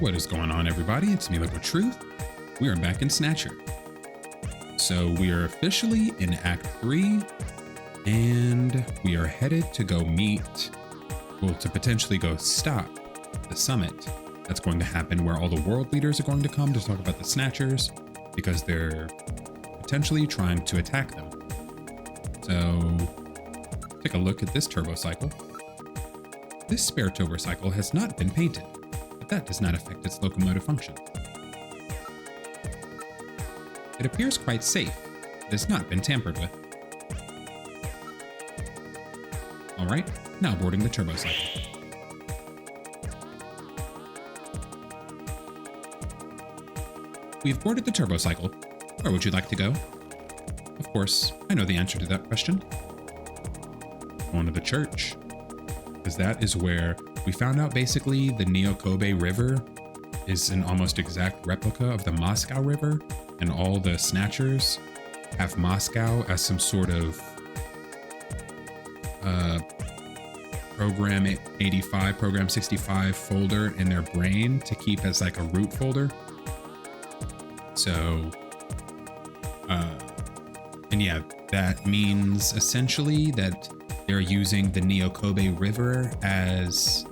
What is going on, everybody? It's me, LiquidTruth. We are back in Snatcher. So we are officially in Act 3, and we are headed to go meet, well, to potentially go stop the summit that's going to happen where all the world leaders are going to come to talk about the Snatchers, because they're potentially trying to attack them. So take a look at this turbo cycle. This spare turbo cycle has not been painted, but that does not affect its locomotive function. It appears quite safe. It has not been tampered with. Alright, now boarding the turbo cycle. We've boarded the turbo cycle. Where would you like to go? Of course, I know the answer to that question. Going to the church. Because that is where we found out basically the Kobe River is an almost exact replica of the Moscow River, and all the Snatchers have Moscow as some sort of Program 85, Program 65 folder in their brain to keep as like a root folder. So, and yeah, that means essentially that they're using the Kobe River as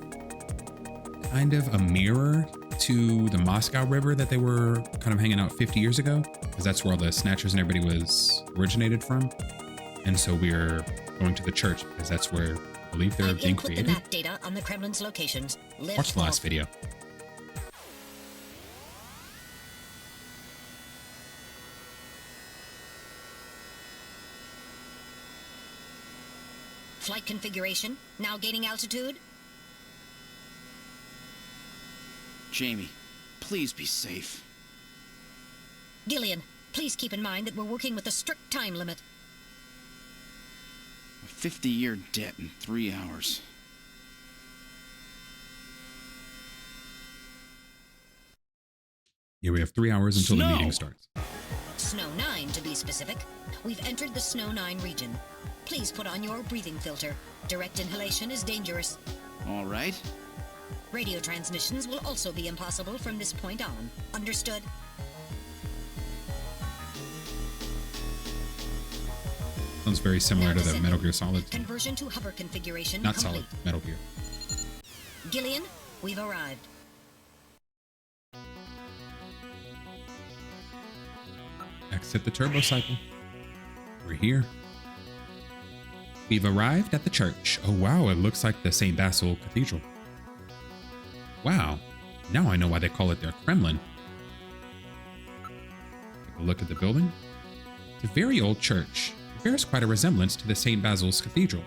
kind of a mirror to the Moscow River that they were kind of hanging out 50 years ago, because that's where all the Snatchers and everybody was originated from. And so we're going to the church because that's where I believe they're being created. The map data on the Kremlin's locations. Watch the last video. Flight configuration, now gaining altitude. Jamie, please be safe. Gillian, please keep in mind that we're working with a strict time limit. A 50-year debt in 3 hours. Yeah, we have 3 hours until the meeting starts. Snow 9, to be specific. We've entered the Snow 9 region. Please put on your breathing filter. Direct inhalation is dangerous. All right. Radio transmissions will also be impossible from this point on. Understood? Sounds very similar to the Metal Gear Solid. Conversion to hover configuration Not complete. Solid, Metal Gear. Gillian, we've arrived. Exit the turbo cycle. We're here. We've arrived at the church. Oh wow, it looks like the St. Basil Cathedral. Wow, now I know why they call it their Kremlin. Take a look at the building. It's a very old church. It bears quite a resemblance to the St. Basil's Cathedral.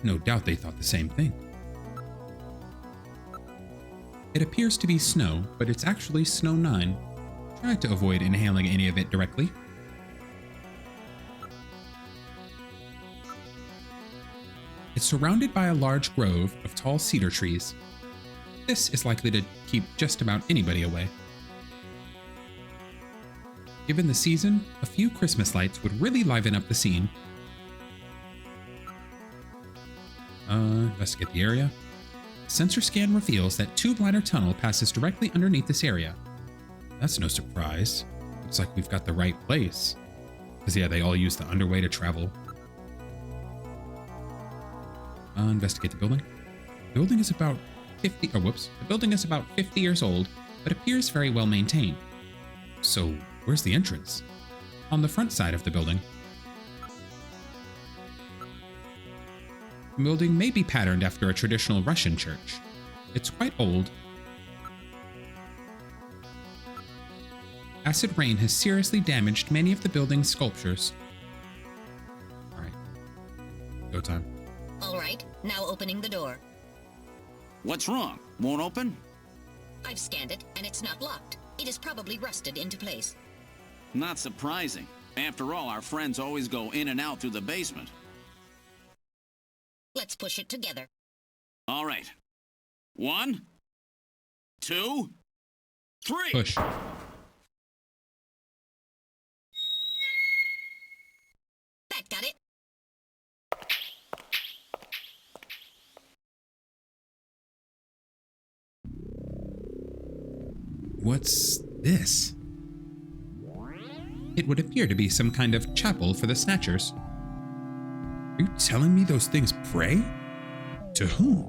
No doubt they thought the same thing. It appears to be snow, but it's actually Snow 9. Try to avoid inhaling any of it directly. It's surrounded by a large grove of tall cedar trees. This is likely to keep just about anybody away. Given the season, a few Christmas lights would really liven up the scene. Investigate the area. Sensor scan reveals that Tube Liner Tunnel passes directly underneath this area. That's no surprise. Looks like we've got the right place. Because yeah, they all use the underway to travel. Investigate the building. The building is about 50, oh whoops. The building is about 50 years old, but appears very well maintained. So, where's the entrance? On the front side of the building. The building may be patterned after a traditional Russian church. It's quite old. Acid rain has seriously damaged many of the building's sculptures. Alright. Go time. All right, now opening the door. What's wrong? Won't open? I've scanned it, and it's not locked. It is probably rusted into place. Not surprising. After all, our friends always go in and out through the basement. Let's push it together. All right. 1, 2, 3. Push. That got it. What's this? It would appear to be some kind of chapel for the Snatchers. Are you telling me those things pray? To whom?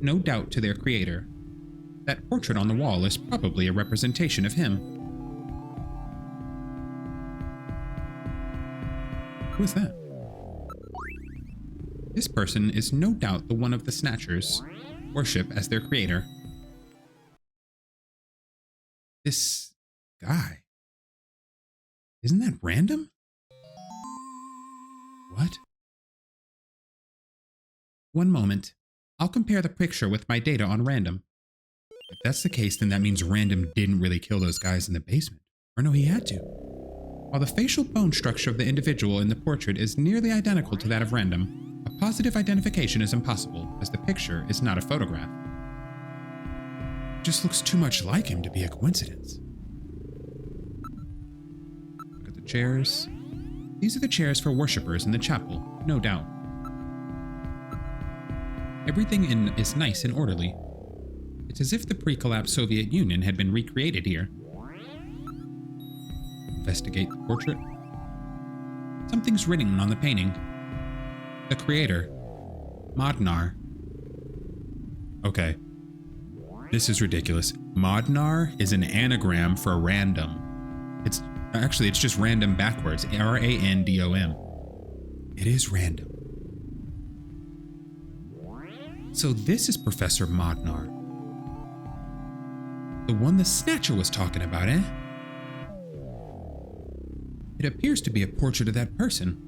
No doubt to their creator. That portrait on the wall is probably a representation of him. Who is that? This person is no doubt the one of the Snatchers worship as their creator. This guy. Isn't that random? What? One moment. I'll compare the picture with my data on random. If that's the case, then that means random didn't really kill those guys in the basement. Or no, he had to. While the facial bone structure of the individual in the portrait is nearly identical to that of random, a positive identification is impossible, as the picture is not a photograph. It just looks too much like him to be a coincidence. Look at the chairs. These are the chairs for worshippers in the chapel, no doubt. Everything is nice and orderly. It's as if the pre-collapsed Soviet Union had been recreated here. Investigate the portrait. Something's written on the painting. The creator, Modnar. Okay. This is ridiculous. Modnar is an anagram for random. It's just random backwards. R-A-N-D-O-M. It is random. So this is Professor Modnar. The one the Snatcher was talking about, eh? It appears to be a portrait of that person.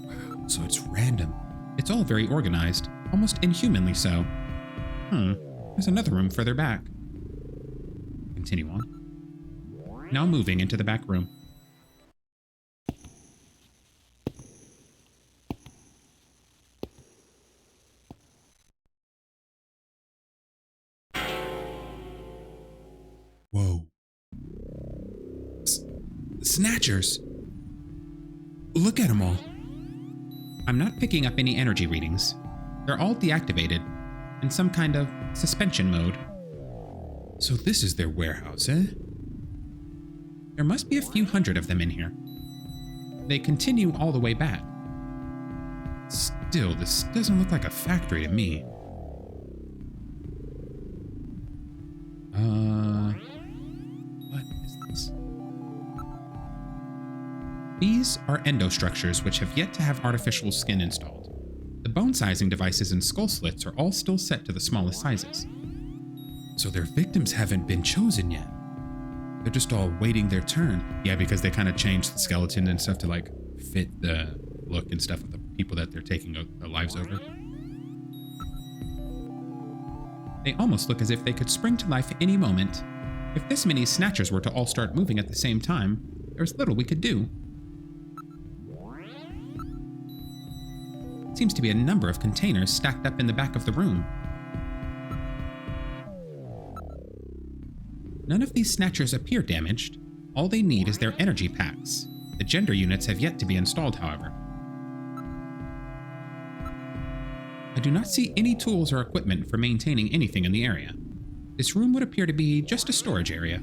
Wow, so it's random. It's all very organized, almost inhumanly so. There's another room further back. Continue on. Now moving into the back room. Whoa. Snatchers! Look at them all. I'm not picking up any energy readings. They're all deactivated, in some kind of suspension mode. So this is their warehouse, eh? There must be a few hundred of them in here. They continue all the way back. Still, this doesn't look like a factory to me. What is this? These are endostructures which have yet to have artificial skin installed. The bone sizing devices and skull slits are all still set to the smallest sizes. So their victims haven't been chosen yet. They're just all waiting their turn. Yeah, because they kind of changed the skeleton and stuff to like fit the look and stuff of the people that they're taking their lives over. They almost look as if they could spring to life any moment. If this many Snatchers were to all start moving at the same time, there's little we could do. Seems to be a number of containers stacked up in the back of the room. None of these Snatchers appear damaged. All they need is their energy packs. The gender units have yet to be installed, however. I do not see any tools or equipment for maintaining anything in the area. This room would appear to be just a storage area.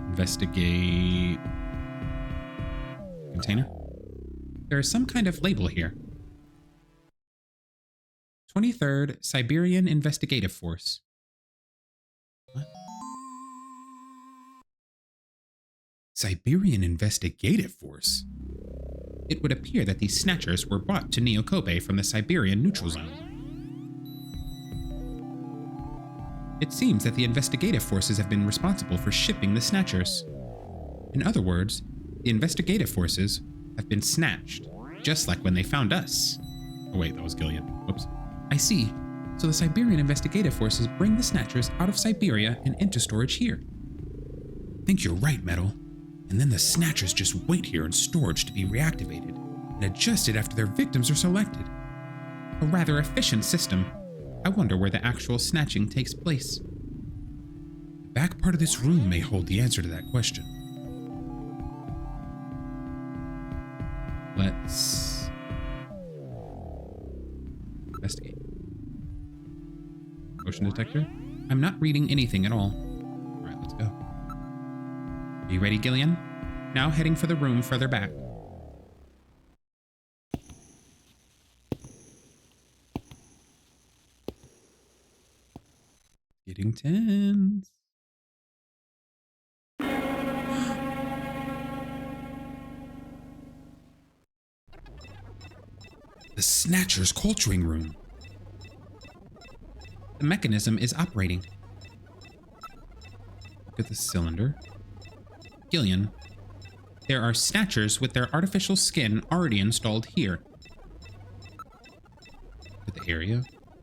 Investigate... container? There is some kind of label here. 23rd Siberian Investigative Force. What? Siberian Investigative Force? It would appear that these Snatchers were brought to Neo-Kobe from the Siberian Neutral Zone. It seems that the investigative forces have been responsible for shipping the Snatchers. In other words, the investigative forces have been snatched, just like when they found us. Oh wait, that was Gillian. Whoops. I see. So the Siberian investigative forces bring the Snatchers out of Siberia and into storage here. I think you're right, Metal. And then the Snatchers just wait here in storage to be reactivated and adjusted after their victims are selected. A rather efficient system. I wonder where the actual snatching takes place. The back part of this room may hold the answer to that question. Let's investigate. Motion detector. I'm not reading anything at all. All right, let's go. Are you ready, Gillian? Now heading for the room further back. Getting tense. The Snatcher's culturing room. The mechanism is operating. Look at the cylinder. Gillian, there are Snatchers with their artificial skin already installed here. Look at the area.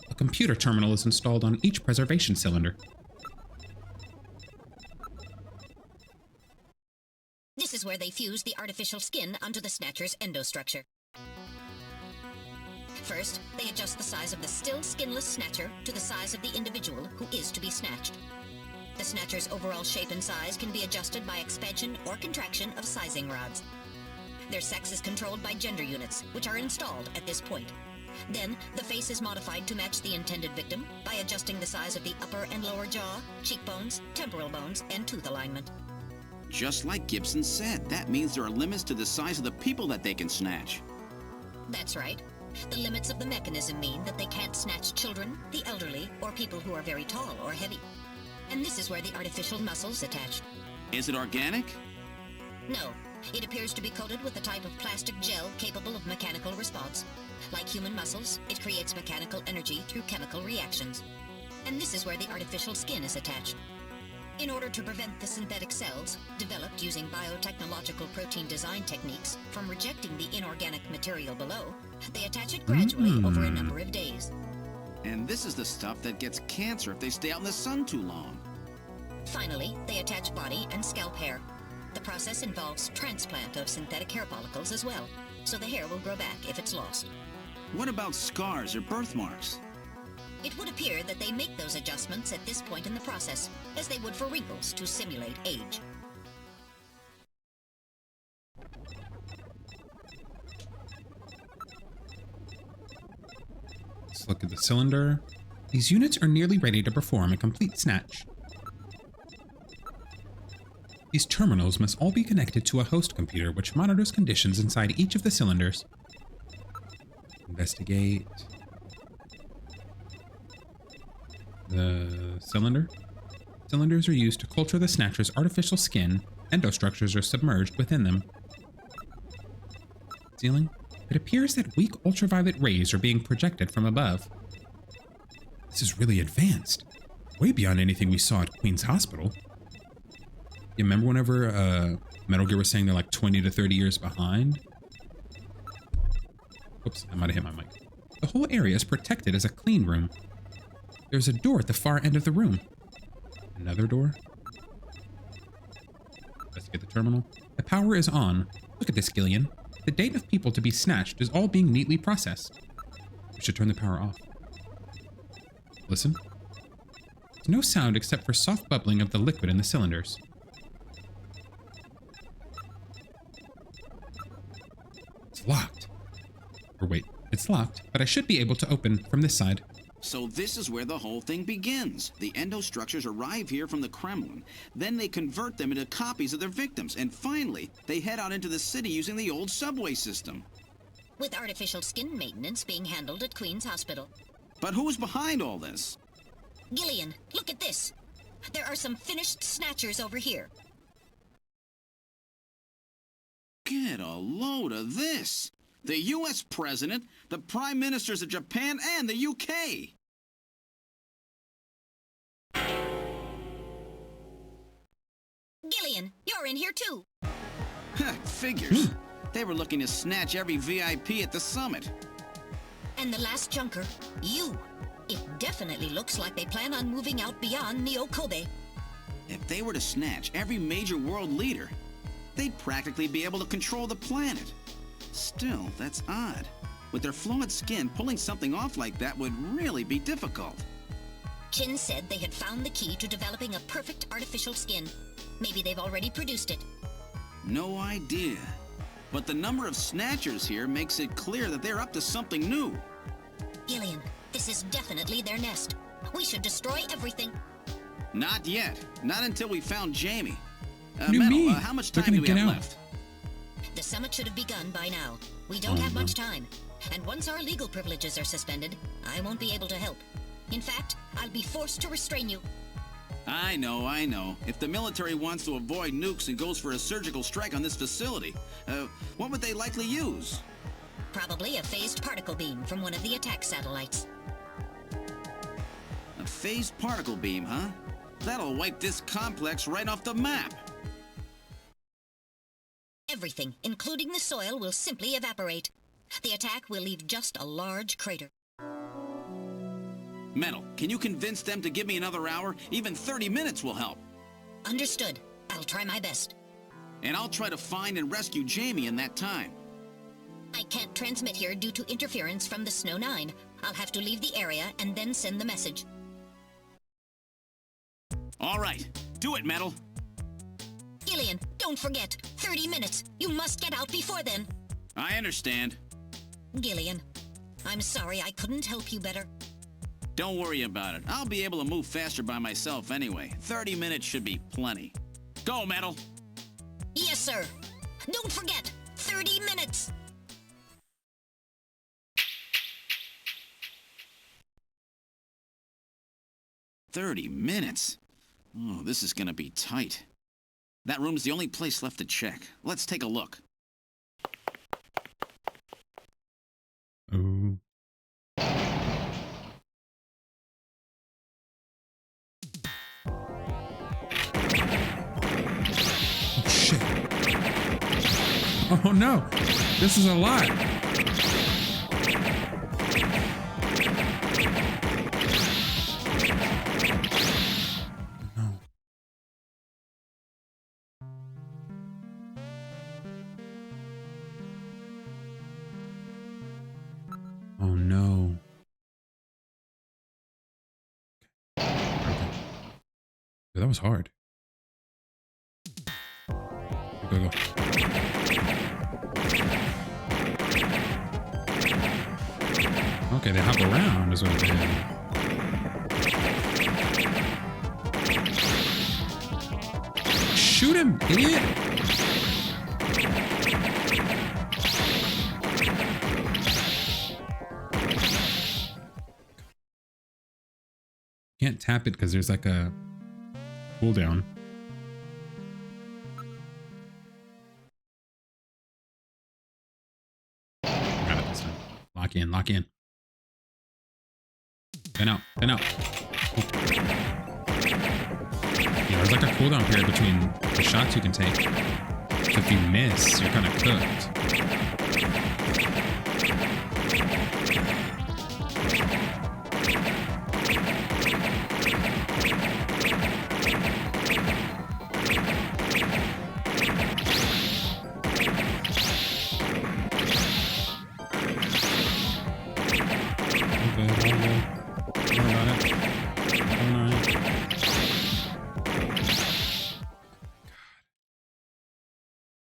A computer terminal is installed on each preservation cylinder. This is where they fuse the artificial skin onto the Snatcher's endostructure. First, they adjust the size of the still skinless Snatcher to the size of the individual who is to be snatched. The Snatcher's overall shape and size can be adjusted by expansion or contraction of sizing rods. Their sex is controlled by gender units, which are installed at this point. Then, the face is modified to match the intended victim by adjusting the size of the upper and lower jaw, cheekbones, temporal bones, and tooth alignment. Just like Gibson said, that means there are limits to the size of the people that they can snatch. That's right. The limits of the mechanism mean that they can't snatch children, the elderly, or people who are very tall or heavy. And this is where the artificial muscle's attached. Is it organic? No, it appears to be coated with a type of plastic gel capable of mechanical response. Like human muscles, it creates mechanical energy through chemical reactions. And this is where the artificial skin is attached. In order to prevent the synthetic cells, developed using biotechnological protein design techniques, from rejecting the inorganic material below, they attach it gradually over a number of days. And this is the stuff that gets cancer if they stay out in the sun too long. Finally, they attach body and scalp hair. The process involves transplant of synthetic hair follicles as well, so the hair will grow back if it's lost. What about scars or birthmarks? It would appear that they make those adjustments at this point in the process, as they would for wrinkles to simulate age. Let's look at the cylinder. These units are nearly ready to perform a complete snatch. These terminals must all be connected to a host computer which monitors conditions inside each of the cylinders. Investigate the cylinder. Cylinders are used to culture the Snatcher's artificial skin. Endostructures are submerged within them. Ceiling. It appears that weak ultraviolet rays are being projected from above. This is really advanced. Way beyond anything we saw at Queen's Hospital. You remember whenever Metal Gear was saying they're like 20 to 30 years behind? Oops, I might have hit my mic. The whole area is protected as a clean room. There's a door at the far end of the room. Another door. Let's get the terminal. The power is on. Look at this, Gillian. The date of people to be snatched is all being neatly processed. We should turn the power off. Listen. There's no sound except for soft bubbling of the liquid in the cylinders. It's locked. Or wait, it's locked, but I should be able to open from this side. So this is where the whole thing begins. The endostructures arrive here from the Kremlin. Then they convert them into copies of their victims. And finally, they head out into the city using the old subway system. With artificial skin maintenance being handled at Queen's Hospital. But who's behind all this? Gillian, look at this. There are some finished Snatchers over here. Get a load of this. The U.S. President, the Prime Ministers of Japan, and the U.K. Gillian, you're in here too. Figures. They were looking to snatch every VIP at the summit. And the last junker, you. It definitely looks like they plan on moving out beyond Neo-Kobe. If they were to snatch every major world leader, they'd practically be able to control the planet. Still, that's odd. With their flawed skin, pulling something off like that would really be difficult. Chin said they had found the key to developing a perfect artificial skin. Maybe they've already produced it. No idea. But the number of Snatchers here makes it clear that they're up to something new. Gillian, this is definitely their nest. We should destroy everything. Not yet. Not until we found Jamie. What do you mean? How much They're time do gonna we have get out. left? The summit should have begun by now. We don't have much time. And once our legal privileges are suspended, I won't be able to help. In fact, I'll be forced to restrain you. I know. If the military wants to avoid nukes and goes for a surgical strike on this facility, what would they likely use? Probably a phased particle beam from one of the attack satellites. A phased particle beam, huh? That'll wipe this complex right off the map. Everything, including the soil, will simply evaporate. The attack will leave just a large crater. Metal, can you convince them to give me another hour? Even 30 minutes will help. Understood. I'll try my best. And I'll try to find and rescue Jamie in that time. I can't transmit here due to interference from the Snow 9. I'll have to leave the area and then send the message. All right. Do it, Metal. Gillian, don't forget. 30 minutes. You must get out before then. I understand. Gillian, I'm sorry I couldn't help you better. Don't worry about it. I'll be able to move faster by myself anyway. 30 minutes should be plenty. Go, Metal. Yes, sir. Don't forget. 30 minutes. "30 minutes? Oh, this is gonna be tight. That room's the only place left to check. Let's take a look. Oh. Oh, shit. Oh, no. This is a lot. No. Oh, no. Okay. That was hard. Go. Okay, they hop around is what it did. Shoot him, idiot! Can't tap it because there's like a cooldown. Got it this time. Lock in, lock in. Pin out, pin out. Oh. Yeah, there's like a cooldown period between the shots you can take. So if you miss, you're kind of cooked.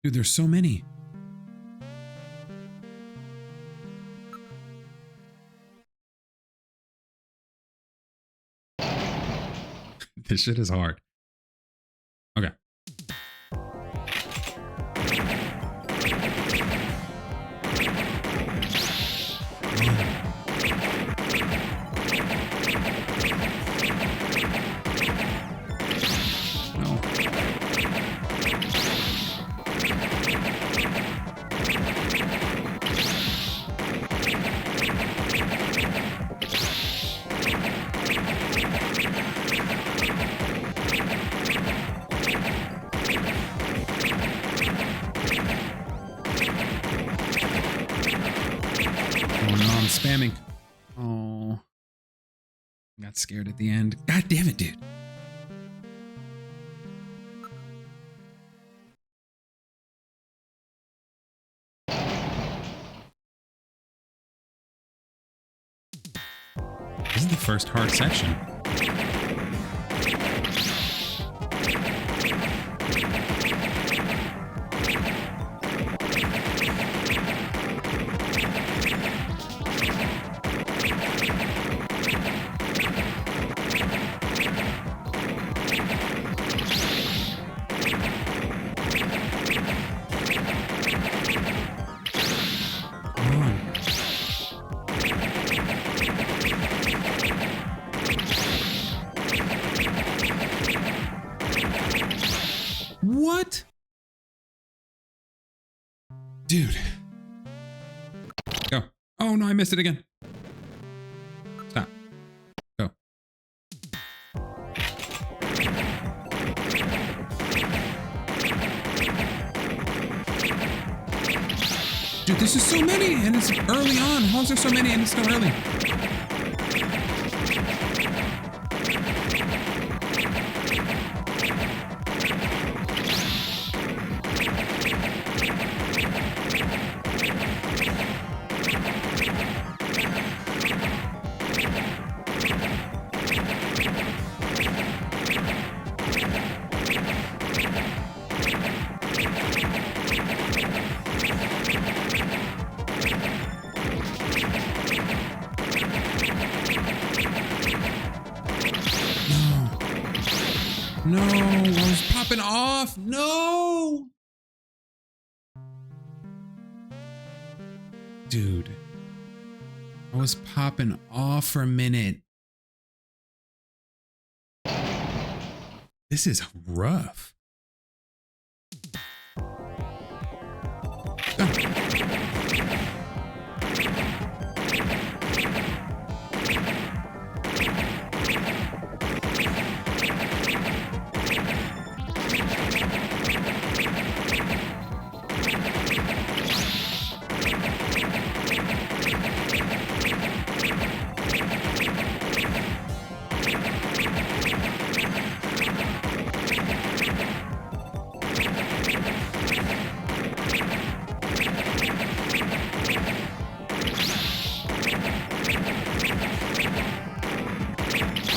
Dude, there's so many. This shit is hard. Okay. No. Spamming. Oh. I got scared at the end. God damn it, dude. This is the first hard section. Dude. Go. Oh no, I missed it again. Stop. Go. Dude, this is so many, and it's early on. How is there so many and it's still early? No, I was popping off. No. Dude, I was popping off for a minute. This is rough.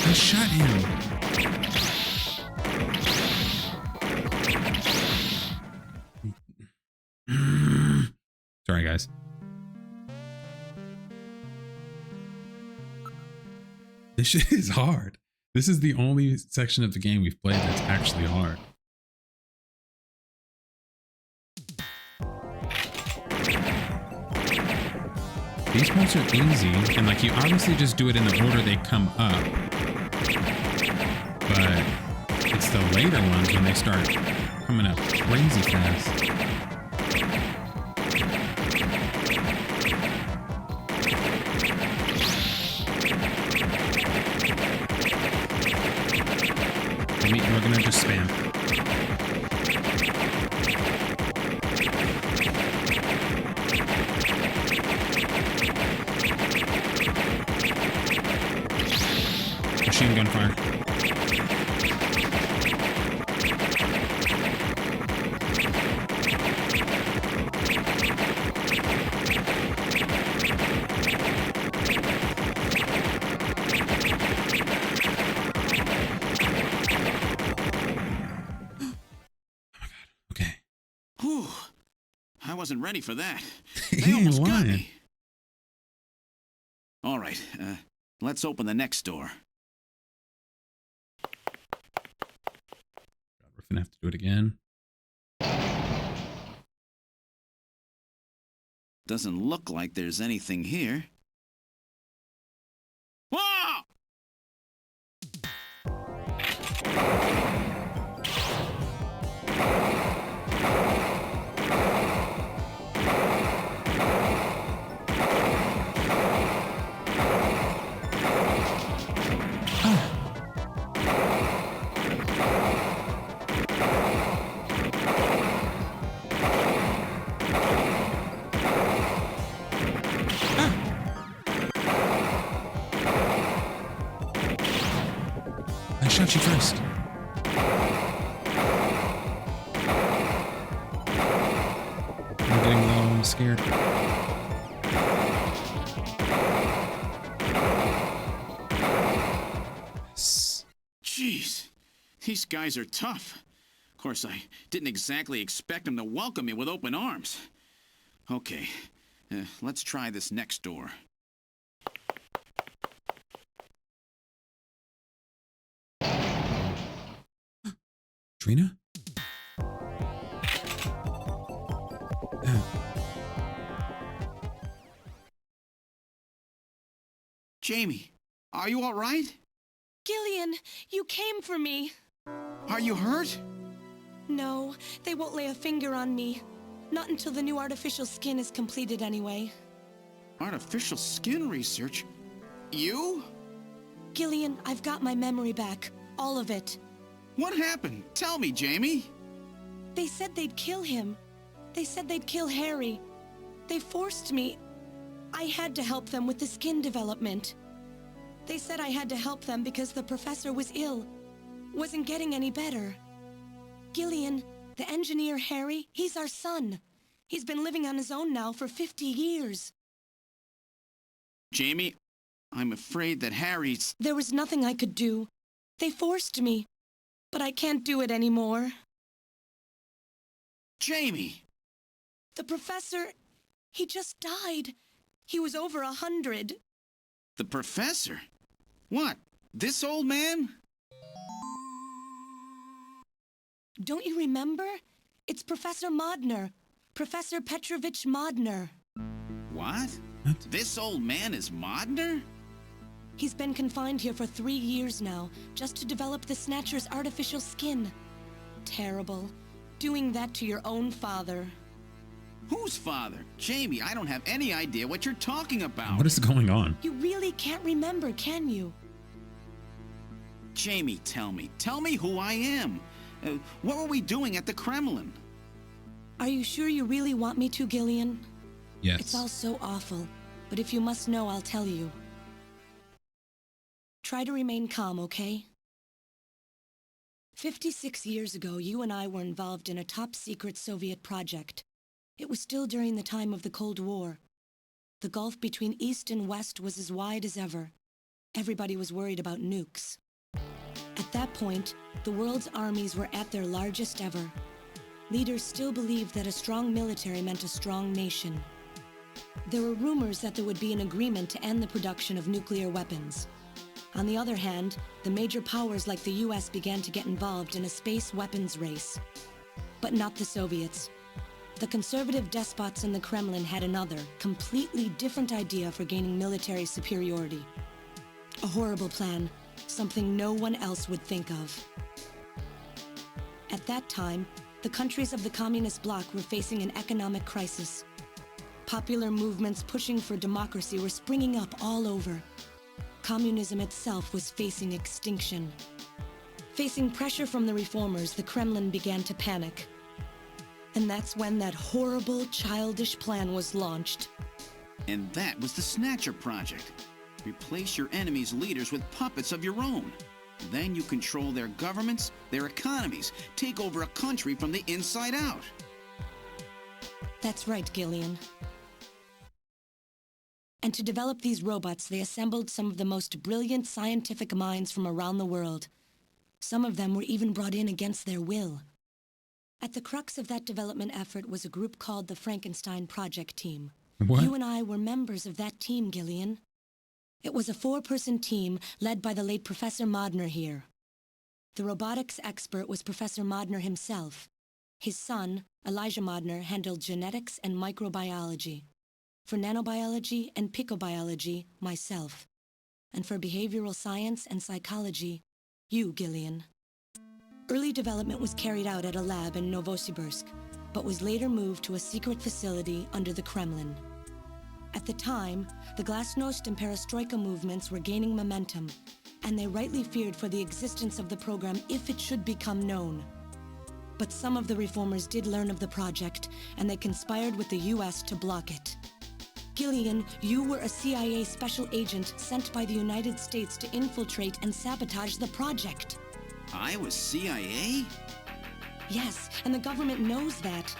I shot him. Sorry, guys. This shit is hard. This is the only section of the game we've played that's actually hard. These parts are easy, and like you obviously just do it in the order they come up. But it's the later ones when they start coming up crazy fast. We're gonna just spam. Machine gun fire. I wasn't ready for that. He They almost ain't got lying. me. All right, let's open the next door. We're gonna have to do it again. Doesn't look like there's anything here. Whoa! I shot you first. I'm getting low. I'm scared. Yes. Jeez, these guys are tough. Of course, I didn't exactly expect them to welcome me with open arms. Okay, let's try this next door. Trina? Jamie, are you all right? Gillian, you came for me. Are you hurt? No, they won't lay a finger on me. Not until the new artificial skin is completed anyway. Artificial skin research? You? Gillian, I've got my memory back. All of it. What happened? Tell me, Jamie. They said they'd kill him. They said they'd kill Harry. They forced me. I had to help them with the skin development. They said I had to help them because the professor was ill. Wasn't getting any better. Gillian, the engineer Harry, he's our son. He's been living on his own now for 50 years. Jamie, I'm afraid that Harry's... There was nothing I could do. They forced me. But I can't do it anymore. Jamie! The professor, he just died. He was over 100. The professor? What? This old man? Don't you remember? It's Professor Modner. Professor Petrovich Modner. What? This old man is Modner? He's been confined here for 3 years now, just to develop the Snatcher's artificial skin. Terrible. Doing that to your own father. Whose father? Jamie, I don't have any idea what you're talking about. What is going on? You really can't remember, can you? Jamie, tell me. Tell me who I am. What were we doing at the Kremlin? Are you sure you really want me to, Gillian? Yes. It's all so awful, but if you must know, I'll tell you. Try to remain calm, okay? 56 years ago, you and I were involved in a top-secret Soviet project. It was still during the time of the Cold War. The gulf between East and West was as wide as ever. Everybody was worried about nukes. At that point, the world's armies were at their largest ever. Leaders still believed that a strong military meant a strong nation. There were rumors that there would be an agreement to end the production of nuclear weapons. On the other hand, the major powers like the US began to get involved in a space weapons race. But not the Soviets. The conservative despots in the Kremlin had another, completely different idea for gaining military superiority. A horrible plan, something no one else would think of. At that time, the countries of the communist bloc were facing an economic crisis. Popular movements pushing for democracy were springing up all over. Communism itself was facing extinction. Facing pressure from the reformers, the Kremlin began to panic. And that's when that horrible, childish plan was launched. And that was the Snatcher project. Replace your enemy's leaders with puppets of your own. Then you control their governments, their economies, take over a country from the inside out. That's right, Gillian. And to develop these robots, they assembled some of the most brilliant scientific minds from around the world. Some of them were even brought in against their will. At the crux of that development effort was a group called the Frankenstein Project Team. What? You and I were members of that team, Gillian. It was a 4-person team led by the late Professor Modner here. The robotics expert was Professor Modner himself. His son, Elijah Modner, handled genetics and microbiology. For nanobiology and picobiology, myself. And for behavioral science and psychology, you, Gillian. Early development was carried out at a lab in Novosibirsk, but was later moved to a secret facility under the Kremlin. At the time, the Glasnost and Perestroika movements were gaining momentum, and they rightly feared for the existence of the program if it should become known. But some of the reformers did learn of the project, and they conspired with the US to block it. Gillian, you were a CIA special agent sent by the United States to infiltrate and sabotage the project. I was CIA? Yes, and the government knows that.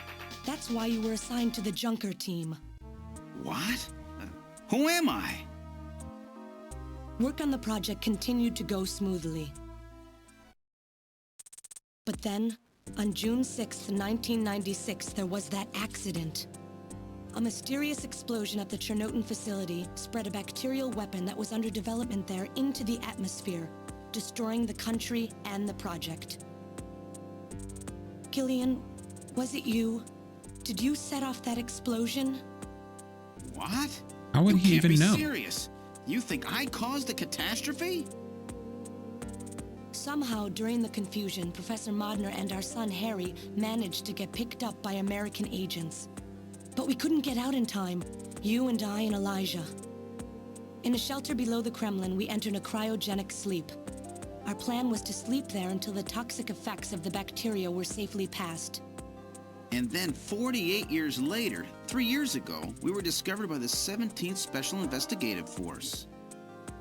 That's why you were assigned to the Junker team. What? Who am I? Work on the project continued to go smoothly. But then, on June 6, 1996, there was that accident. A mysterious explosion at the Chernobyl facility spread a bacterial weapon that was under development there into the atmosphere, destroying the country and the project. Gillian, was it you? Did you set off that explosion? What? How would he even know? You can't be serious. You think I caused the catastrophe? somehow, during the confusion, Professor Modner and our son Harry managed to get picked up by American agents. But we couldn't get out in time, you and I and Elijah. In a shelter below the Kremlin, we entered a cryogenic sleep. Our plan was to sleep there until the toxic effects of the bacteria were safely passed. And then 48 years later, 3 years ago, we were discovered by the 17th Special Investigative Force.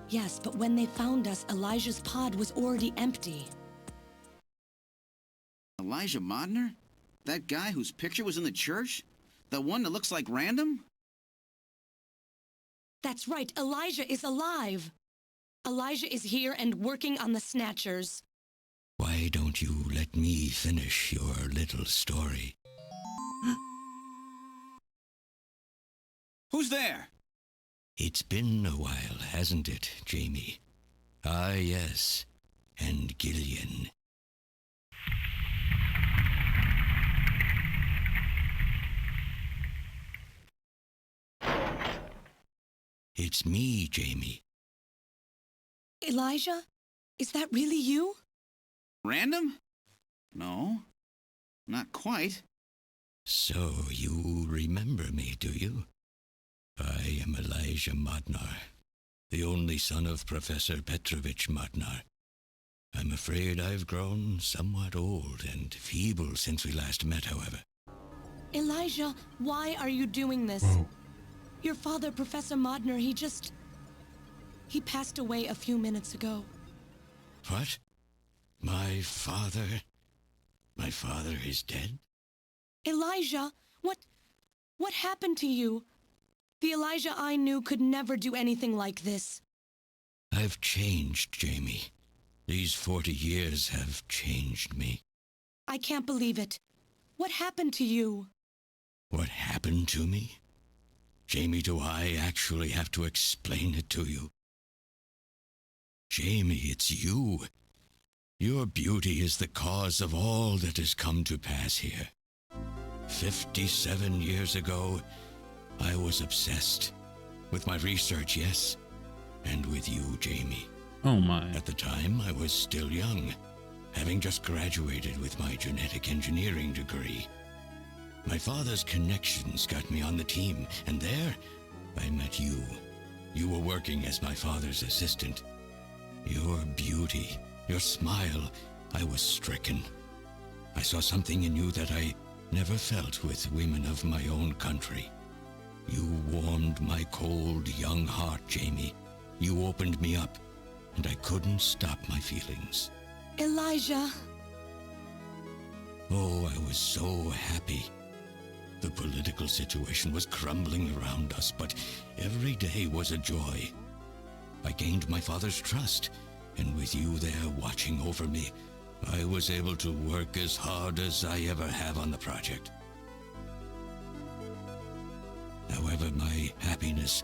Yes, but when they found us, Elijah's pod was already empty. Elijah Modner? That guy whose picture was in the church? The one that looks like Random? That's right, Elijah is alive! Elijah is here and working on the Snatchers. Why don't you let me finish your little story? Who's there? It's been a while, hasn't it, Jamie? Ah, yes. And Gillian. It's me, Jamie. Elijah? Is that really you? Random? No, not quite. So you remember me, do you? I am Elijah Modnar, the only son of Professor Petrovich Modnar. I'm afraid I've grown somewhat old and feeble since we last met, however. Elijah, why are you doing this? Whoa. Your father, Professor Modner, he passed away a few minutes ago. What? My father? My father is dead? Elijah, what happened to you? The Elijah I knew could never do anything like this. I've changed, Jamie. These 40 years have changed me. I can't believe it. What happened to you? What happened to me? Jamie, do I actually have to explain it to you? Jamie, it's you. Your beauty is the cause of all that has come to pass here. 57 years ago, I was obsessed. With my research, yes. And with you, Jamie. Oh my. At the time, I was still young, having just graduated with my genetic engineering degree. My father's connections got me on the team, and there, I met you. You were working as my father's assistant. Your beauty, your smile, I was stricken. I saw something in you that I never felt with women of my own country. You warmed my cold, young heart, Jamie. You opened me up, and I couldn't stop my feelings. Elijah. Oh, I was so happy. The political situation was crumbling around us, but every day was a joy. I gained my father's trust, and with you there watching over me, I was able to work as hard as I ever have on the project. However, my happiness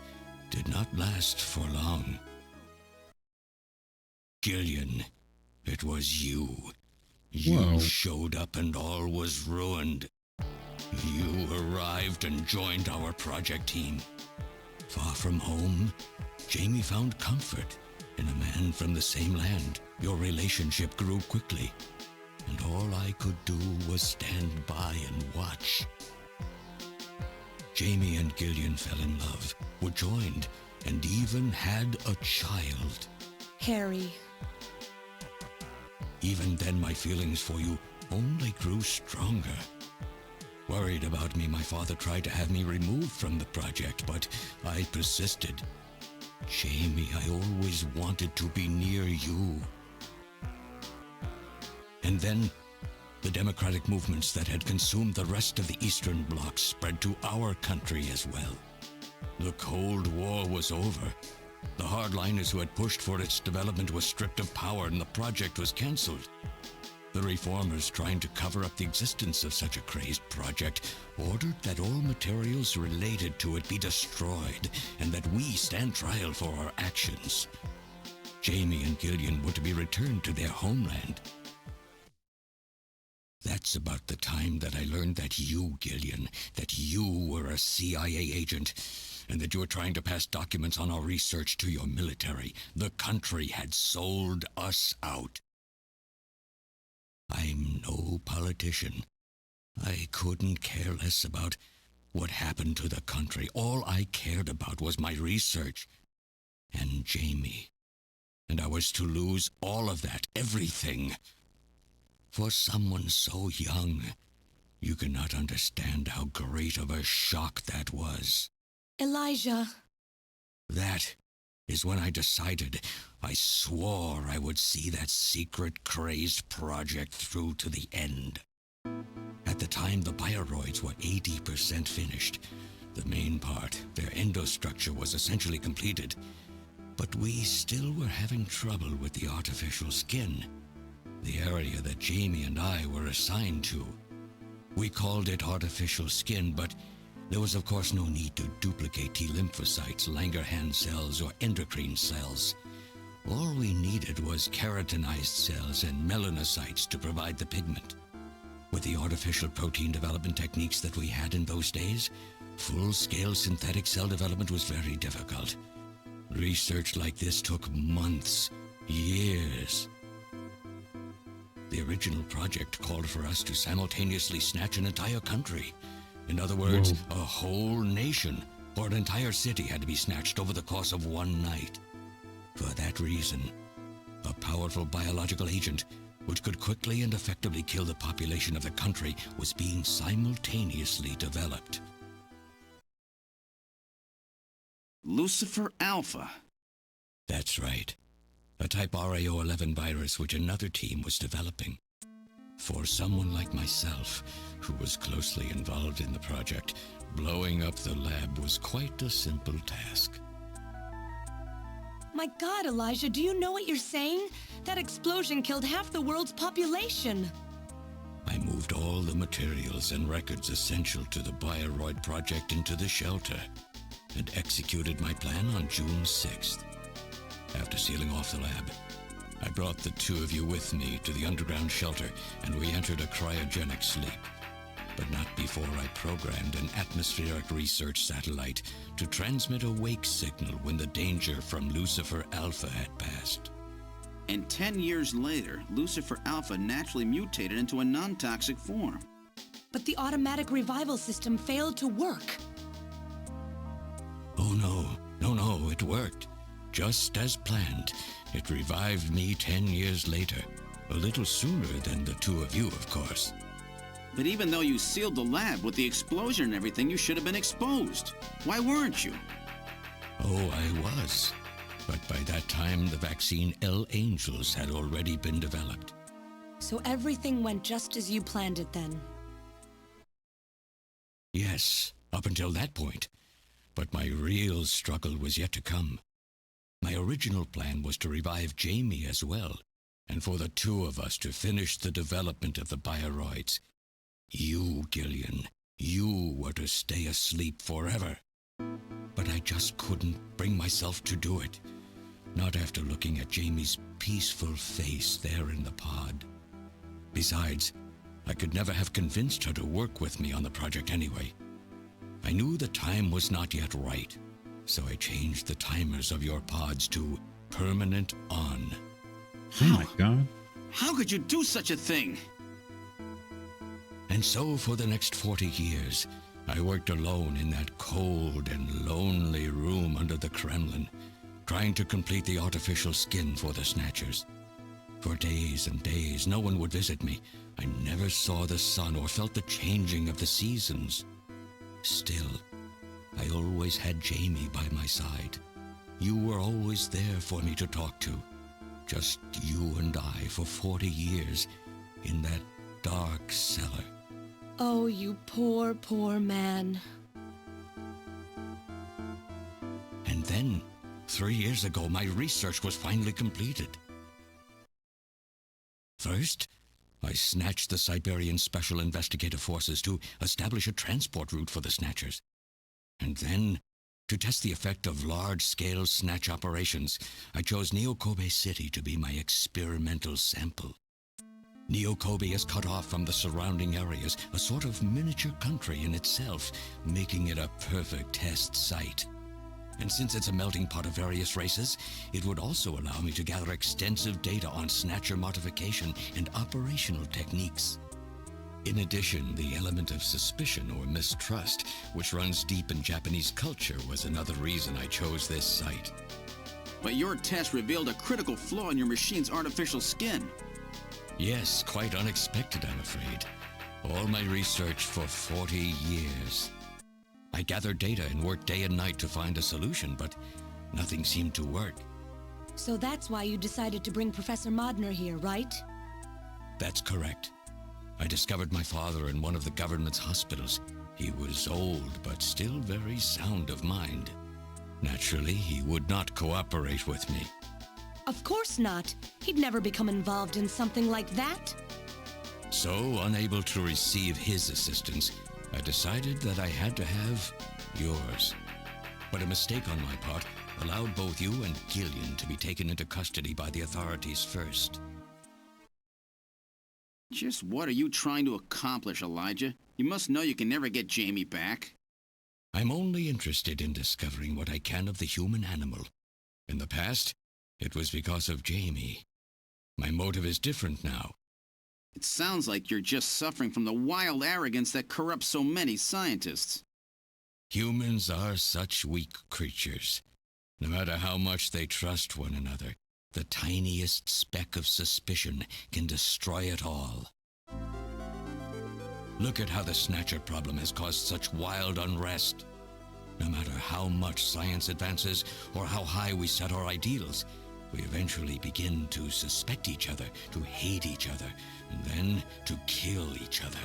did not last for long. Gillian, it was you. You Whoa. showed up and all was ruined. You arrived and joined our project team. Far from home, Jamie found comfort in a man from the same land. Your relationship grew quickly, and all I could do was stand by and watch. Jamie and Gillian fell in love, were joined, and even had a child. Harry. Even then, my feelings for you only grew stronger. Worried about me, my father tried to have me removed from the project, but I persisted. Jamie, I always wanted to be near you. And then, the democratic movements that had consumed the rest of the Eastern Bloc spread to our country as well. The Cold War was over. The hardliners who had pushed for its development were stripped of power and the project was cancelled. The reformers, trying to cover up the existence of such a crazed project, ordered that all materials related to it be destroyed and that we stand trial for our actions. Jamie and Gillian were to be returned to their homeland. That's about the time that I learned that you, Gillian, that you were a CIA agent, and that you were trying to pass documents on our research to your military. The country had sold us out. I'm no politician. I couldn't care less about what happened to the country. All I cared about was my research and Jamie. And I was to lose all of that, everything. For someone so young, you cannot understand how great of a shock that was. Elijah. That is when I decided, I swore I would see that secret, crazed project through to the end. At the time, the bioroids were 80% finished. The main part, their endostructure, was essentially completed. But we still were having trouble with the artificial skin, the area that Jamie and I were assigned to. We called it artificial skin, but there was of course no need to duplicate T lymphocytes, Langerhans cells, or endocrine cells. All we needed was keratinized cells and melanocytes to provide the pigment. With the artificial protein development techniques that we had in those days, full-scale synthetic cell development was very difficult. Research like this took months, years. The original project called for us to simultaneously snatch an entire country. In other words, a whole nation or an entire city had to be snatched over the course of one night. For that reason, a powerful biological agent which could quickly and effectively kill the population of the country was being simultaneously developed. Lucifer Alpha. That's right. A type RAO11 virus which another team was developing. For someone like myself, who was closely involved in the project, blowing up the lab was quite a simple task. My God, Elijah, do you know what you're saying? That explosion killed half the world's population. I moved all the materials and records essential to the Bioroid project into the shelter and executed my plan on June 6th. After sealing off the lab, I brought the two of you with me to the underground shelter and we entered a cryogenic sleep. But not before I programmed an atmospheric research satellite to transmit a wake signal when the danger from Lucifer Alpha had passed. And 10 years later, Lucifer Alpha naturally mutated into a non-toxic form. But the automatic revival system failed to work. Oh no, it worked. Just as planned. It revived me 10 years later. A little sooner than the two of you, of course. But even though you sealed the lab with the explosion and everything, you should have been exposed. Why weren't you? Oh, I was. But by that time, the vaccine L-Angels had already been developed. So everything went just as you planned it then? Yes, up until that point. But my real struggle was yet to come. My original plan was to revive Jamie as well, and for the two of us to finish the development of the bioroids. You, Gillian, you were to stay asleep forever. But I just couldn't bring myself to do it. Not after looking at Jamie's peaceful face there in the pod. Besides, I could never have convinced her to work with me on the project anyway. I knew the time was not yet right, so I changed the timers of your pods to permanent on. Oh my God. How could you do such a thing? And so for the next 40 years, I worked alone in that cold and lonely room under the Kremlin, trying to complete the artificial skin for the Snatchers. For days and days, no one would visit me. I never saw the sun or felt the changing of the seasons. Still, I always had Jamie by my side. You were always there for me to talk to. Just you and I for 40 years in that dark cellar. Oh, you poor, poor man. And then, 3 years ago, my research was finally completed. First, I snatched the Siberian Special Investigative Forces to establish a transport route for the Snatchers. And then, to test the effect of large-scale snatch operations, I chose Neo-Kobe City to be my experimental sample. Neo-Kobe is cut off from the surrounding areas, a sort of miniature country in itself, making it a perfect test site. And since it's a melting pot of various races, it would also allow me to gather extensive data on Snatcher modification and operational techniques. In addition, the element of suspicion or mistrust, which runs deep in Japanese culture, was another reason I chose this site. But your test revealed a critical flaw in your machine's artificial skin. Yes, quite unexpected, I'm afraid. All my research for 40 years. I gathered data and worked day and night to find a solution, but nothing seemed to work. So that's why you decided to bring Professor Modner here, right? That's correct. I discovered my father in one of the government's hospitals. He was old, but still very sound of mind. Naturally, he would not cooperate with me. Of course not. He'd never become involved in something like that. So, unable to receive his assistance, I decided that I had to have yours. But a mistake on my part allowed both you and Gillian to be taken into custody by the authorities first. Just what are you trying to accomplish, Elijah? You must know you can never get Jamie back. I'm only interested in discovering what I can of the human animal. In the past, it was because of Jamie. My motive is different now. It sounds like you're just suffering from the wild arrogance that corrupts so many scientists. Humans are such weak creatures. No matter how much they trust one another, the tiniest speck of suspicion can destroy it all. Look at how the Snatcher problem has caused such wild unrest. No matter how much science advances or how high we set our ideals, we eventually begin to suspect each other, to hate each other, and then to kill each other.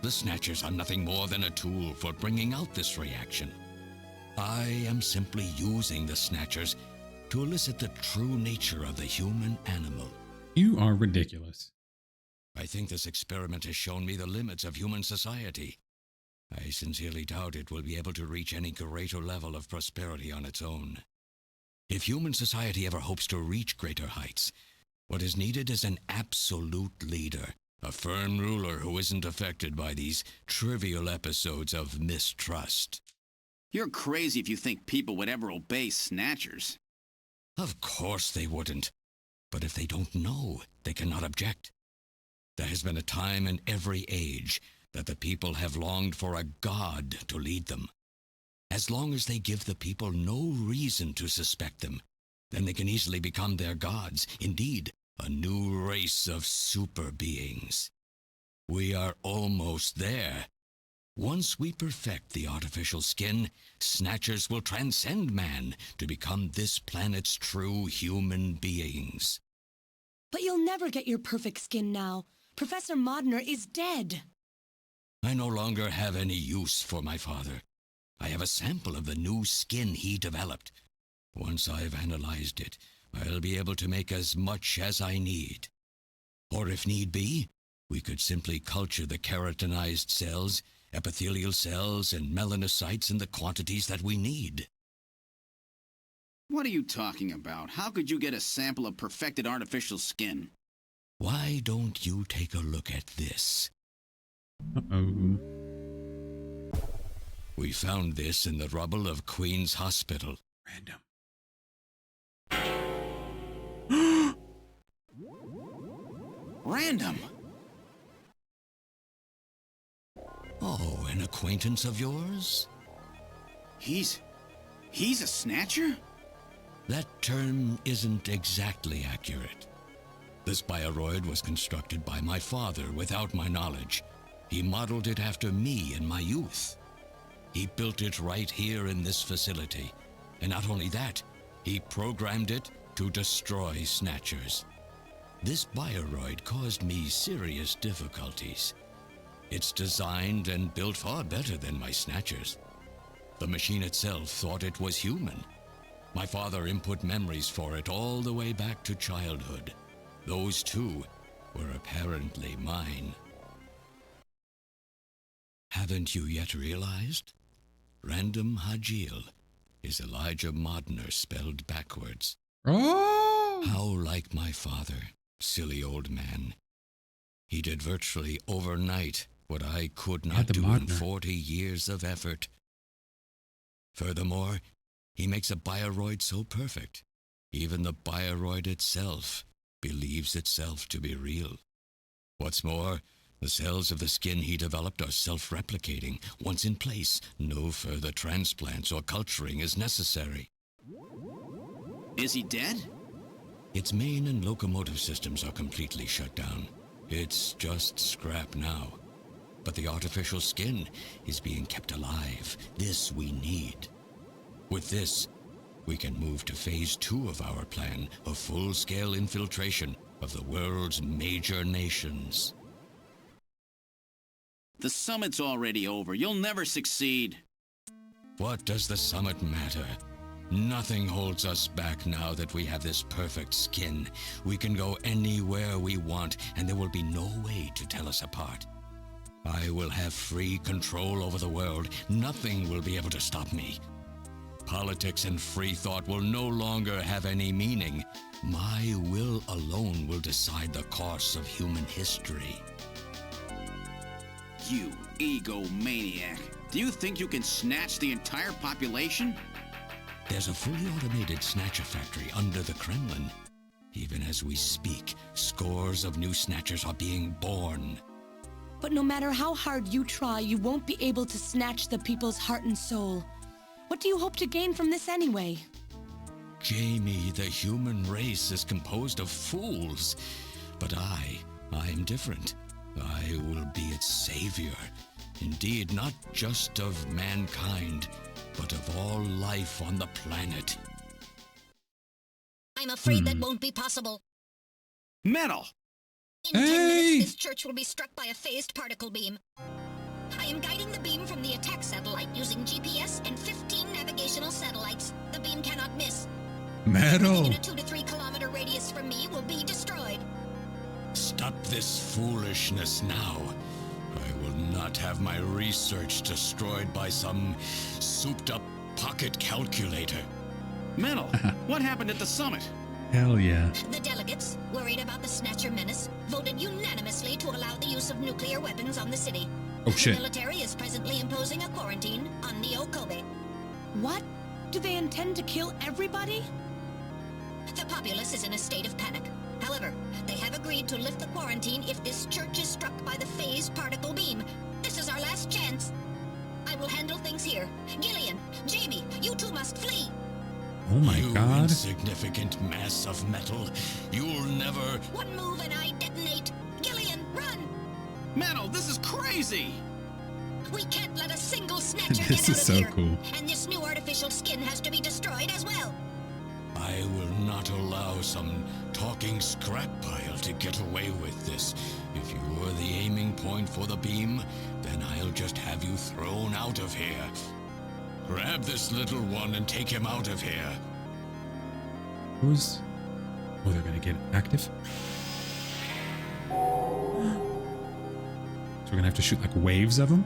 The Snatchers are nothing more than a tool for bringing out this reaction. I am simply using the Snatchers to elicit the true nature of the human animal. You are ridiculous. I think this experiment has shown me the limits of human society. I sincerely doubt it will be able to reach any greater level of prosperity on its own. If human society ever hopes to reach greater heights, what is needed is an absolute leader, a firm ruler who isn't affected by these trivial episodes of mistrust. You're crazy if you think people would ever obey Snatchers. Of course they wouldn't. But if they don't know, they cannot object. There has been a time in every age that the people have longed for a god to lead them. As long as they give the people no reason to suspect them, then they can easily become their gods, indeed, a new race of super beings. We are almost there. Once we perfect the artificial skin, Snatchers will transcend man to become this planet's true human beings. But you'll never get your perfect skin now. Professor Modner is dead. I no longer have any use for my father. I have a sample of the new skin he developed. Once I've analyzed it, I'll be able to make as much as I need. Or if need be, we could simply culture the keratinized cells, epithelial cells, and melanocytes in the quantities that we need. What are you talking about? How could you get a sample of perfected artificial skin? Why don't you take a look at this? Uh-oh. We found this in the rubble of Queen's Hospital. Random. Random! Oh, an acquaintance of yours? He's a Snatcher? That term isn't exactly accurate. This bioroid was constructed by my father without my knowledge. He modeled it after me in my youth. He built it right here in this facility. And not only that, he programmed it to destroy Snatchers. This bioroid caused me serious difficulties. It's designed and built far better than my Snatchers. The machine itself thought it was human. My father input memories for it all the way back to childhood. Those too were apparently mine. Haven't you yet realized? Random Hajil is Elijah Modner spelled backwards. Oh! How like my father, silly old man. He did virtually overnight what I could not do in Modner. 40 years of effort. Furthermore, He makes a bioroid so perfect, even the bioroid itself believes itself to be real. What's more, the cells of the skin he developed are self-replicating. Once in place, no further transplants or culturing is necessary. Is he dead? Its main and locomotive systems are completely shut down. It's just scrap now. But the artificial skin is being kept alive. This we need. With this, we can move to phase 2 of our plan of full-scale infiltration of the world's major nations. The summit's already over. You'll never succeed. What does the summit matter? Nothing holds us back now that we have this perfect skin. We can go anywhere we want, and there will be no way to tell us apart. I will have free control over the world. Nothing will be able to stop me. Politics and free thought will no longer have any meaning. My will alone will decide the course of human history. You egomaniac. Do you think you can snatch the entire population? There's a fully automated Snatcher factory under the Kremlin. Even as we speak, scores of new Snatchers are being born. But no matter how hard you try, you won't be able to snatch the people's heart and soul. What do you hope to gain from this anyway? Jamie, the human race is composed of fools. But I'm different. I will be its savior. Indeed, not just of mankind, but of all life on the planet. I'm afraid that won't be possible. Metal! In 10 minutes, this church will be struck by a phased particle beam. I am guiding the beam from the attack satellite using GPS and 15 navigational satellites. The beam cannot miss. Metal! Anything in a 2 to 3 kilometer radius from me will be destroyed. Stop this foolishness now. I will not have my research destroyed by some souped-up pocket calculator. Metal, what happened at the summit? Hell yeah. The delegates, worried about the Snatcher menace, voted unanimously to allow the use of nuclear weapons on the city. Oh shit. The military is presently imposing a quarantine on Neo Kobe. What? Do they intend to kill everybody? The populace is in a state of panic. However, they have agreed to lift the quarantine if this church is struck by the phased particle beam. This is our last chance. I will handle things here. Gillian, Jamie, you two must flee. Oh my You god. insignificant mass of metal. You'll never... One move and I detonate. Gillian, run! Metal, this is crazy! We can't let a single Snatcher This get out is of so here. cool. And this new artificial skin has to be destroyed as well. I will not allow some talking scrap pile to get away with this. If you're the aiming point for the beam, then I'll just have you thrown out of here. Grab this little one and take him out of here. Who's... Oh, they're gonna get active? So we're gonna have to shoot like waves of them?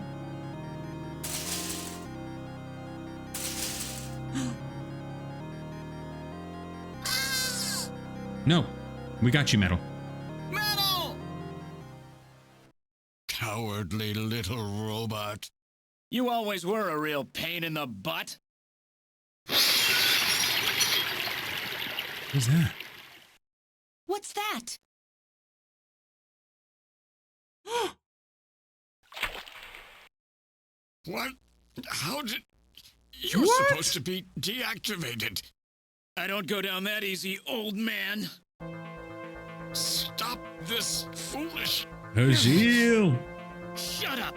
No. We got you, Metal. Metal! Cowardly little robot. You always were a real pain in the butt. What's that? What's that? What? How did... You're What? supposed to be deactivated. I don't go down that easy, old man. Stop this foolish... Agile! Shut up!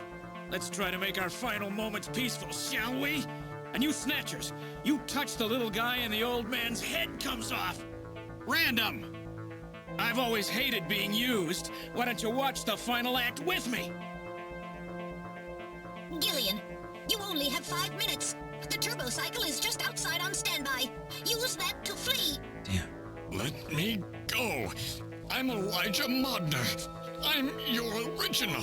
Let's try to make our final moments peaceful, shall we? And you Snatchers, you touch the little guy and the old man's head comes off. Random! I've always hated being used. Why don't you watch the final act with me? Gillian, you only have 5 minutes. The turbo cycle is just outside on standby. Use that to flee. Damn. Let me go. I'm Elijah Modner. I'm your original.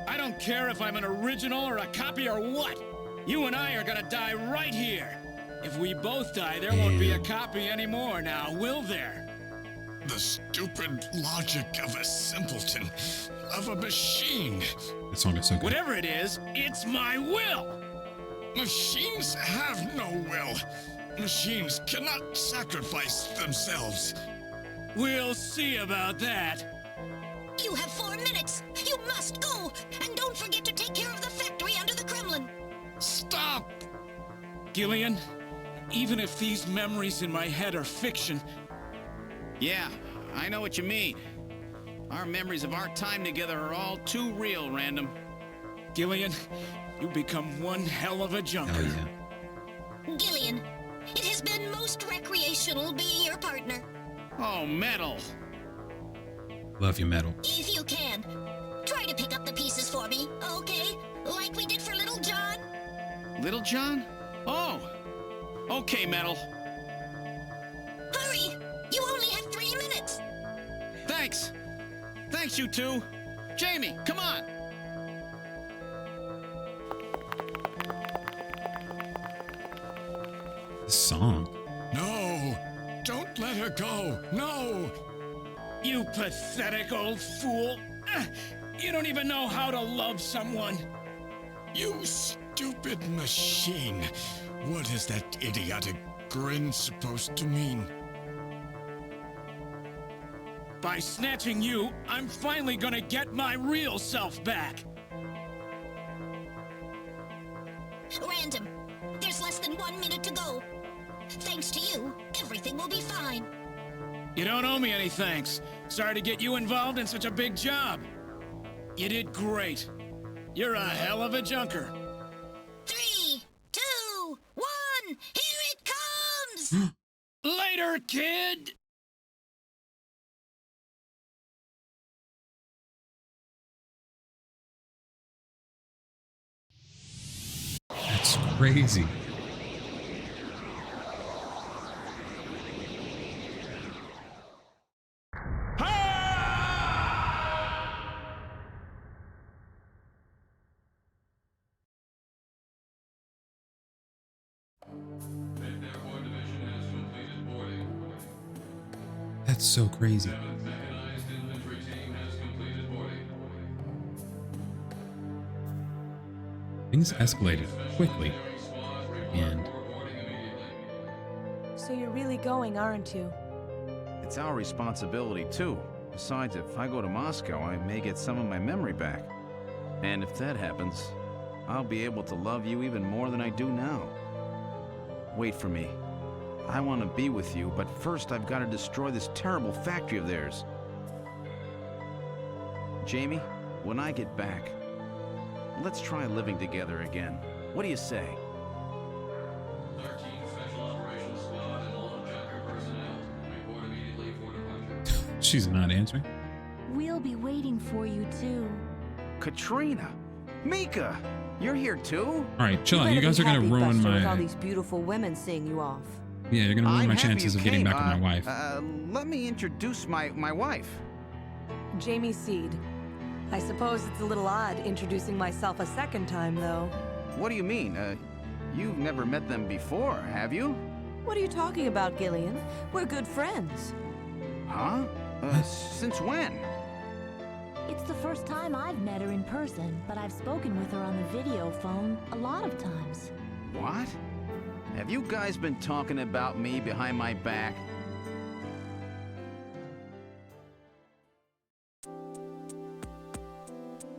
I don't care if I'm an original or a copy or what. You and I are gonna die right here. If we both die, there won't be a copy anymore now, will there? The stupid logic of a simpleton, of a machine. This song is so good. Whatever it is, it's my will. Machines have no will. Machines cannot sacrifice themselves. We'll see about that. You have 4 minutes. You must go. And don't forget to take care of the factory under the Kremlin. Stop! Gillian, even if these memories in my head are fiction, Yeah, I know what you mean. Our memories of our time together are all too real, Random. Gillian, you become one hell of a junker. Hell yeah. Gillian, it has been most recreational being your partner. Oh, Metal. Love you, Metal. If you can, try to pick up the pieces for me, okay? Like we did for Little John? Little John? Oh. Okay, Metal. Hurry! You only have 3 minutes. Thanks. Thanks, you two. Jamie, come on. The song. No! Don't let her go! No! You pathetic old fool. You don't even know how to love someone. You stupid machine! What is that idiotic grin supposed to mean? By snatching you, I'm finally gonna get my real self back. Random, there's less than 1 minute to go. Thanks to you, everything will be fine. You don't owe me any thanks. Sorry to get you involved in such a big job. You did great. You're a hell of a junker. 3, 2, 1, here it comes! Later, kid! That's crazy. That's so crazy. Things escalated quickly, and So you're really going, aren't you? It's our responsibility, too. Besides, if I go to Moscow, I may get some of my memory back. And if that happens, I'll be able to love you even more than I do now. Wait for me. I want to be with you, but first I've got to destroy this terrible factory of theirs. Jamie, when I get back, let's try living together again. What do you say? 13th Special Operations Squad and all Junker personnel report immediately for departure. she's not answering. We'll be waiting for you too. Katrina! Mika! You're here too? All right, chill out. You guys are gonna ruin With all my. these beautiful women seeing you off. Yeah, you're gonna ruin my happy chances you of getting came. back with my wife. Let me introduce my wife. Jamie Seed. I suppose it's a little odd introducing myself a second time, though. What do you mean? You've never met them before, have you? What are you talking about, Gillian? We're good friends. Huh? Since when? It's the first time I've met her in person, but I've spoken with her on the video phone a lot of times. What? Have you guys been talking about me behind my back?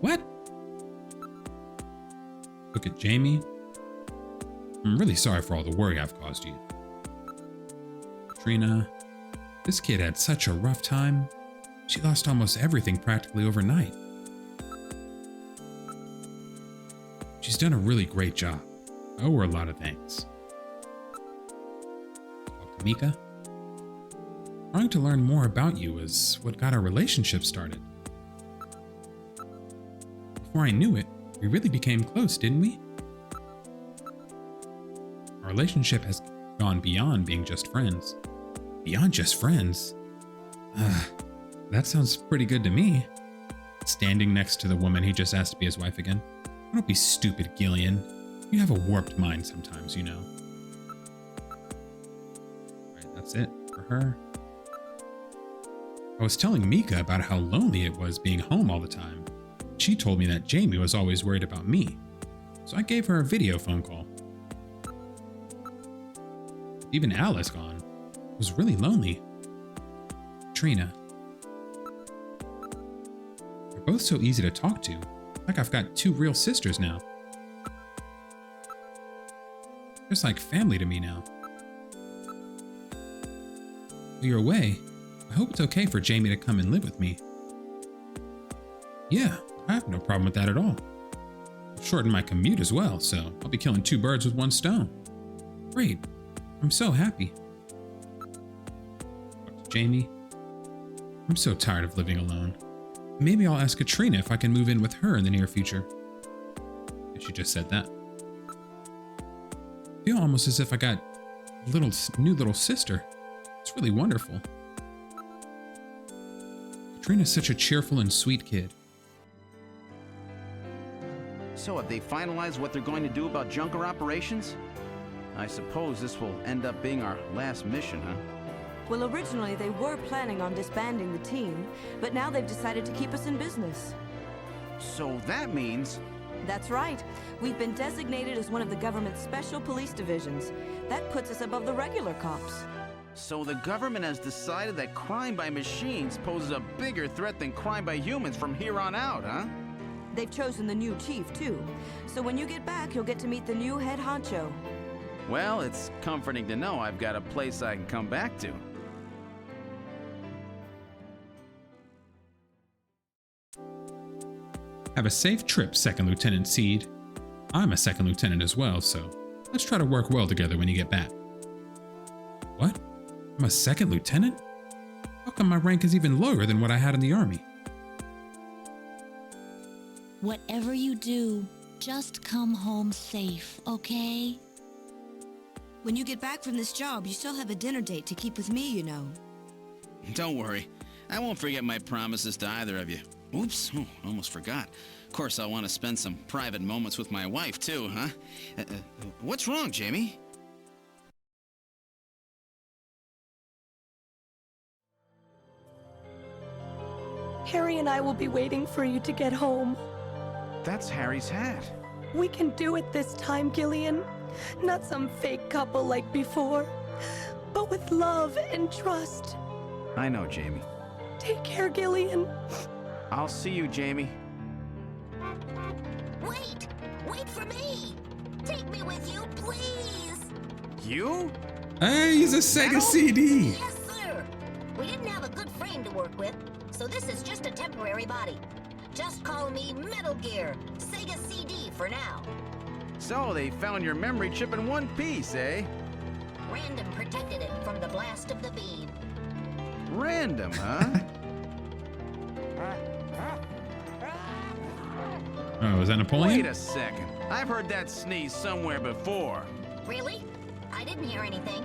What? Look at Jamie. I'm really sorry for all the worry I've caused you. Katrina, this kid had such a rough time. She lost almost everything practically overnight. She's done a really great job. I owe her a lot of thanks. Talk to Mika. Trying to learn more about you is what got our relationship started. Before I knew it, we really became close, didn't we? Our relationship has gone beyond being just friends. Beyond just friends? That sounds pretty good to me. Standing next to the woman he just asked to be his wife again. Don't be stupid, Gillian. You have a warped mind sometimes, you know. Alright, that's it for her. I was telling Mika about how lonely it was being home all the time. She told me that Jamie was always worried about me. So I gave her a video phone call. Even Alice gone. It was really lonely. Trina. They're both so easy to talk to. Like I've got two real sisters now. Just like family to me now. While you're away, I hope it's okay for Jamie to come and live with me. Yeah, I have no problem with that at all. I've shortened my commute as well, so I'll be killing two birds with one stone. Great. I'm so happy. Talk to Jamie. I'm so tired of living alone. Maybe I'll ask Katrina if I can move in with her in the near future. And she just said that. I feel almost as if I got a new little sister. It's really wonderful. Katrina's such a cheerful and sweet kid. So have they finalized what they're going to do about Junker operations? I suppose this will end up being our last mission, huh? Well, originally they were planning on disbanding the team, but now they've decided to keep us in business. So that means... That's right. We've been designated as one of the government's special police divisions. That puts us above the regular cops. So the government has decided that crime by machines poses a bigger threat than crime by humans from here on out, huh? They've chosen the new chief, too. So when you get back, you'll get to meet the new head honcho. Well, it's comforting to know I've got a place I can come back to. Have a safe trip, Second Lieutenant Seed. I'm a second lieutenant as well, so let's try to work well together when you get back. What? I'm a second lieutenant? How come my rank is even lower than what I had in the army? Whatever you do, just come home safe, okay? When you get back from this job, you still have a dinner date to keep with me, you know. Don't worry. I won't forget my promises to either of you. Oops, almost forgot. Of course, I'll want to spend some private moments with my wife, too, huh? What's wrong, Jamie? Harry and I will be waiting for you to get home. That's Harry's hat. We can do it this time, Gillian. Not some fake couple like before, but with love and trust. I know, Jamie. Take care, Gillian. I'll see you, Jamie. Wait! Wait for me! Take me with you, please! You? Hey, he's a Sega CD! Yes, sir! We didn't have a good frame to work with, so this is just a temporary body. Just call me Metal Gear, Sega CD for now. So they found your memory chip in one piece, eh? Random protected it from the blast of the beam. Random, huh? Oh, is that Napoleon? Wait a second. I've heard that sneeze somewhere before. Really? I didn't hear anything.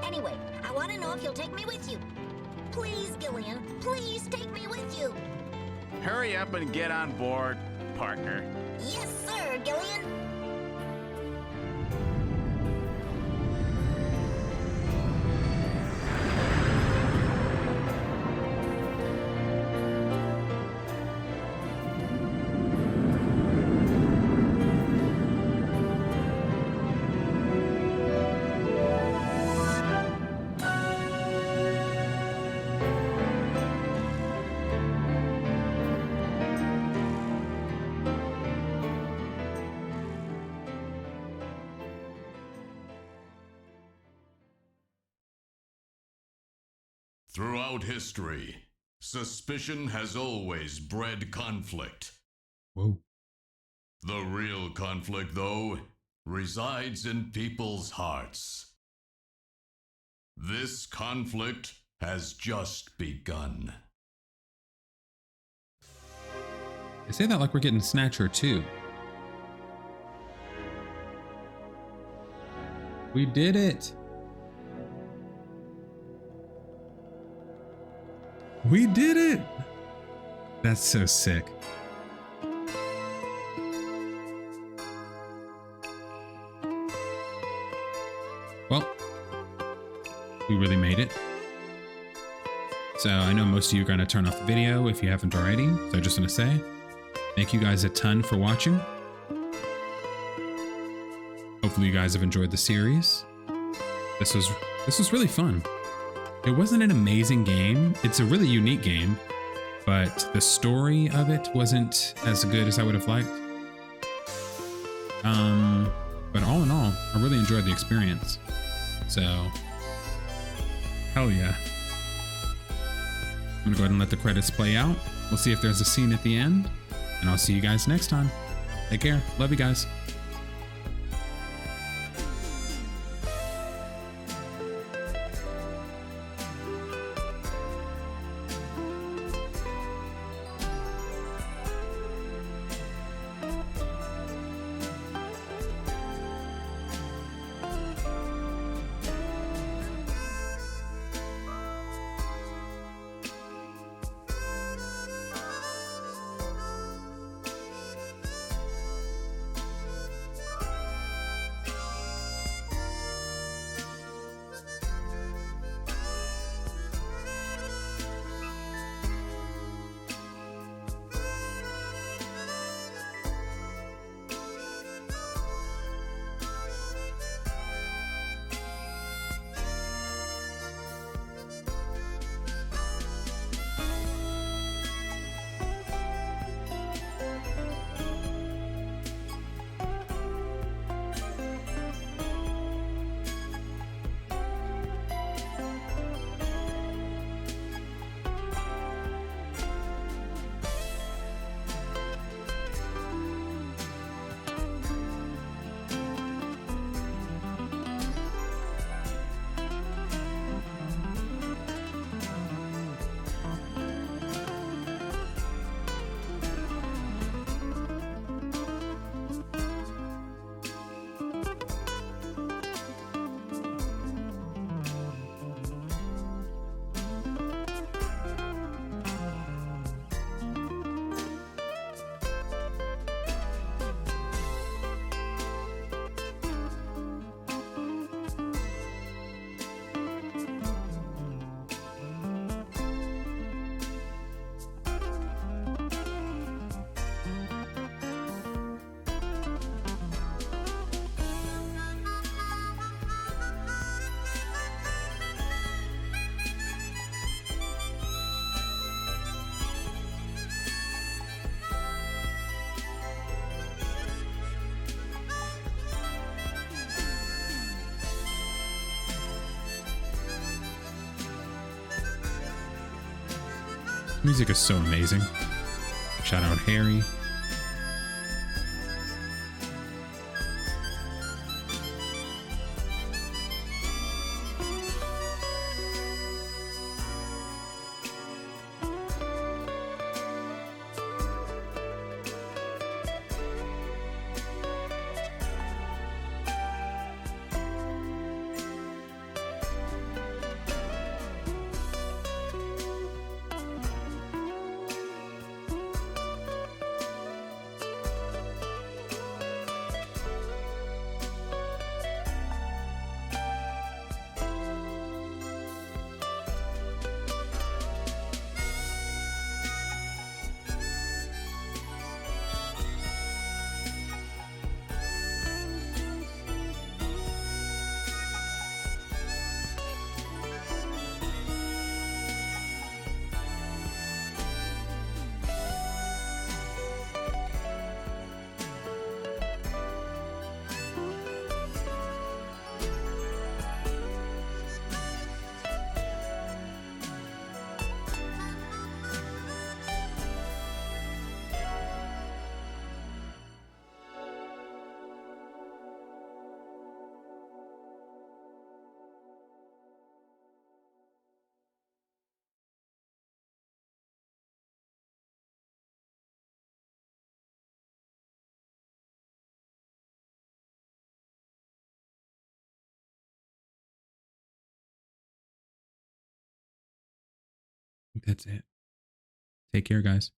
Anyway, I want to know if you'll take me with you. Please, Gillian, please take me with you. Hurry up and get on board, partner. Yes, sir, Gillian. Throughout history, suspicion has always bred conflict. Whoa. The real conflict, though, resides in people's hearts. This conflict has just begun. They say that like we're getting Snatcher too. We did it! We did it! That's so sick. Well, we really made it. So I know most of you are going to turn off the video if you haven't already. So I just want to say, thank you guys a ton for watching. Hopefully you guys have enjoyed the series. this was really fun. It wasn't an amazing game. It's a really unique game, but the story of it wasn't as good as I would have liked. But all in all, I really enjoyed the experience. So, hell yeah. I'm gonna go ahead and let the credits play out. We'll see if there's a scene at the end, and I'll see you guys next time. Take care. Love you guys. Music is so amazing. Shout out Harry. That's it. Take care, guys.